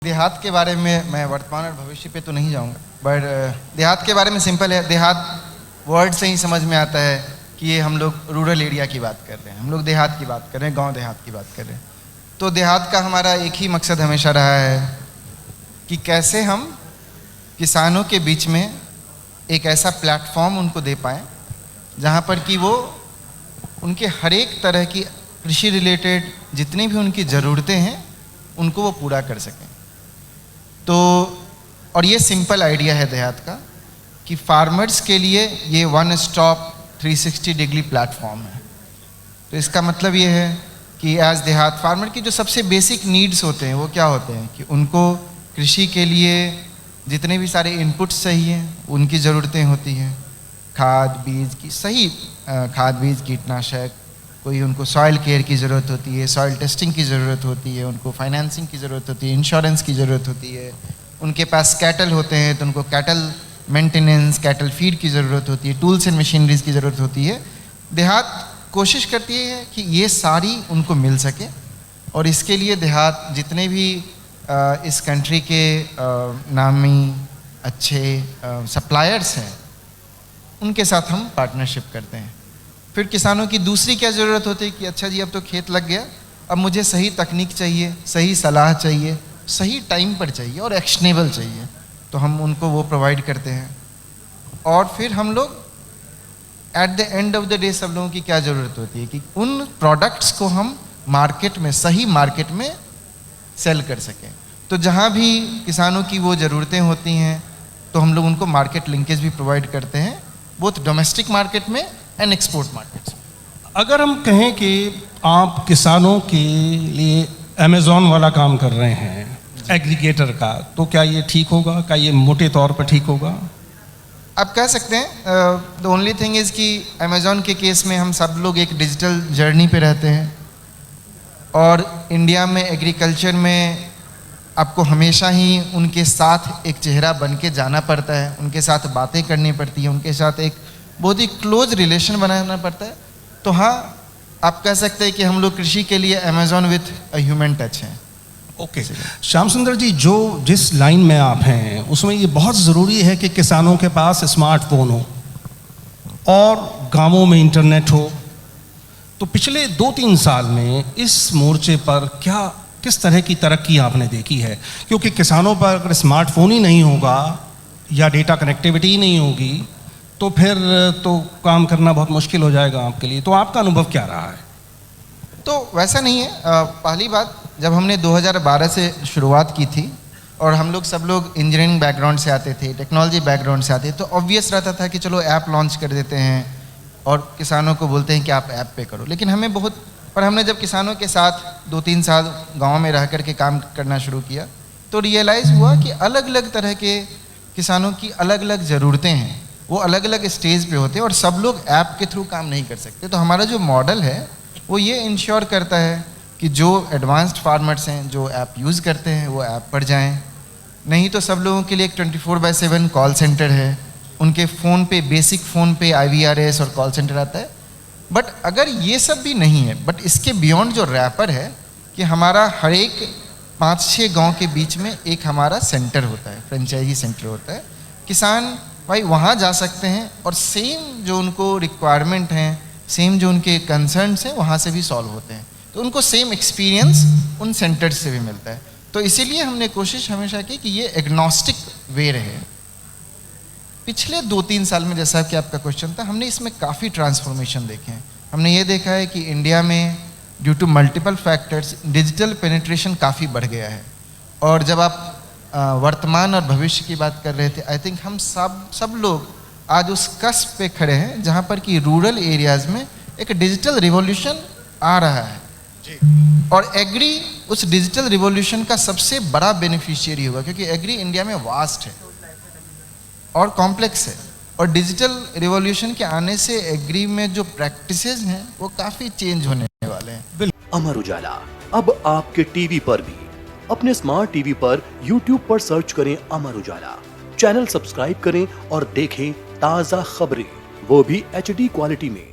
देहात के बारे में मैं वर्तमान और भविष्य पे तो नहीं जाऊंगा, बट देहात के बारे में सिंपल है। देहात वर्ड से ही समझ में आता है कि ये हम लोग रूरल एरिया की बात कर रहे हैं, हम लोग देहात की बात कर रहे हैं, गांव देहात की बात कर रहे हैं। तो देहात का हमारा एक ही मकसद हमेशा रहा है कि कैसे हम किसानों के बीच में एक ऐसा प्लेटफॉर्म उनको दे पाएँ जहाँ पर कि वो उनके हर एक तरह की कृषि रिलेटेड जितनी भी उनकी ज़रूरतें हैं उनको वो पूरा कर सकें। तो और ये सिंपल आइडिया है देहात का कि फार्मर्स के लिए ये वन स्टॉप 360 डिग्री प्लेटफॉर्म है। तो इसका मतलब ये है कि एज देहात फार्मर की जो सबसे बेसिक नीड्स होते हैं वो क्या होते हैं कि उनको कृषि के लिए जितने भी सारे इनपुट्स चाहिए उनकी ज़रूरतें होती हैं, खाद बीज की सही खाद बीज कीटनाशक, कोई उनको सॉइल केयर की ज़रूरत होती है, सॉइल टेस्टिंग की ज़रूरत होती है, उनको फाइनेंसिंग की ज़रूरत होती है, इंश्योरेंस की ज़रूरत होती है, उनके पास कैटल होते हैं तो उनको कैटल मेंटेनेंस, कैटल फीड की ज़रूरत होती है, टूल्स एंड मशीनरीज की ज़रूरत होती है। देहात कोशिश करती है कि ये सारी उनको मिल सके और इसके लिए देहात जितने भी इस कंट्री के नामी अच्छे सप्लायर्स हैं उनके साथ हम पार्टनरशिप करते हैं। फिर किसानों की दूसरी क्या ज़रूरत होती है कि अच्छा जी अब तो खेत लग गया, अब मुझे सही तकनीक चाहिए, सही सलाह चाहिए, सही टाइम पर चाहिए और एक्शनेबल चाहिए, तो हम उनको वो प्रोवाइड करते हैं। और फिर हम लोग at the end of the day सब लोगों की क्या ज़रूरत होती है कि उन प्रोडक्ट्स को हम मार्केट में सही मार्केट में सेल कर सकें। तो जहाँ भी किसानों की वो ज़रूरतें होती हैं तो हम लोग उनको मार्केट लिंकेज भी प्रोवाइड करते हैं, बोथ डोमेस्टिक मार्केट में एंड एक्सपोर्ट मार्केट्स। अगर हम कहें कि आप किसानों के लिए अमेज़ॉन वाला काम कर रहे हैं एग्रीगेटर का, तो क्या ये ठीक होगा? क्या ये मोटे तौर पर ठीक होगा? आप कह सकते हैं। द ओनली थिंग इज़ कि अमेज़ॉन के केस में हम सब लोग एक डिजिटल जर्नी पे रहते हैं और इंडिया में एग्रीकल्चर में आपको हमेशा ही उनके साथ एक चेहरा बन के जाना पड़ता है, उनके साथ बातें करनी पड़ती है, उनके साथ एक बहुत ही क्लोज रिलेशन बनाना पड़ता है। तो हाँ, आप कह सकते हैं कि हम लोग कृषि के लिए Amazon with a human touch हैं। ओके श्याम सुंदर जी, जो जिस लाइन में आप हैं उसमें ये बहुत ज़रूरी है कि किसानों के पास स्मार्टफोन हो और गांवों में इंटरनेट हो। तो पिछले 2-3 साल में इस मोर्चे पर किस तरह की तरक्की आपने देखी है? क्योंकि किसानों पर अगर स्मार्टफोन ही नहीं होगा या डेटा कनेक्टिविटी ही नहीं होगी तो फिर तो काम करना बहुत मुश्किल हो जाएगा आपके लिए। तो आपका अनुभव क्या रहा है? तो वैसा नहीं है। पहली बात, जब हमने 2012 से शुरुआत की थी और हम लोग सब लोग इंजीनियरिंग बैकग्राउंड से आते थे, टेक्नोलॉजी बैकग्राउंड से आते थे, तो ऑब्वियस रहता था कि चलो ऐप लॉन्च कर देते हैं और किसानों को बोलते हैं कि आप ऐप पे करो। लेकिन हमने जब किसानों के साथ 2-3 साल गाँव में रह कर के काम करना शुरू किया तो रियलाइज़ हुआ कि अलग अलग तरह के किसानों की अलग अलग ज़रूरतें हैं, वो अलग अलग स्टेज पे होते हैं और सब लोग ऐप के थ्रू काम नहीं कर सकते। तो हमारा जो मॉडल है वो ये इंश्योर करता है कि जो एडवांस्ड फार्मर्स हैं जो ऐप यूज़ करते हैं वो ऐप पर जाएं, नहीं तो सब लोगों के लिए एक 24/7 कॉल सेंटर है, उनके फ़ोन पे बेसिक फ़ोन पे IVRS और कॉल सेंटर आता है। बट अगर ये सब भी नहीं है, बट इसके बियॉन्ड जो रैपर है कि हमारा हर एक 5-6 गाँव के बीच में एक हमारा सेंटर होता है, फ्रेंचाइजी सेंटर होता है। किसान भाई वहाँ जा सकते हैं और सेम जो उनको रिक्वायरमेंट हैं, सेम जो उनके कंसर्न्स हैं वहाँ से भी सॉल्व होते हैं। तो उनको सेम एक्सपीरियंस उन सेंटर्स से भी मिलता है। तो इसीलिए हमने कोशिश हमेशा की कि ये एग्नोस्टिक वे रहे। पिछले 2-3 साल में, जैसा कि आपका क्वेश्चन था, हमने इसमें काफ़ी ट्रांसफॉर्मेशन देखे हैं। हमने ये देखा है कि इंडिया में due to multiple factors digital penetration काफ़ी बढ़ गया है। और जब आप वर्तमान और भविष्य की बात कर रहे थे, आई थिंक हम सब लोग आज उस कस्प पे खड़े हैं जहाँ पर कि रूरल एरियाज़ में एक डिजिटल रिवॉल्यूशन आ रहा है जी। और एग्री उस डिजिटल रिवॉल्यूशन का सबसे बड़ा बेनिफिशियरी होगा, क्योंकि एग्री इंडिया में वास्ट है और कॉम्प्लेक्स है और डिजिटल रिवॉल्यूशन के आने से एग्री में जो प्रैक्टिसेस हैं वो काफ़ी चेंज होने वाले हैं। अमर उजाला अब आपके टीवी पर भी। अपने स्मार्ट टीवी पर YouTube पर सर्च करें अमर उजाला, चैनल सब्सक्राइब करें और देखें ताज़ा खबरें, वो भी HD क्वालिटी में।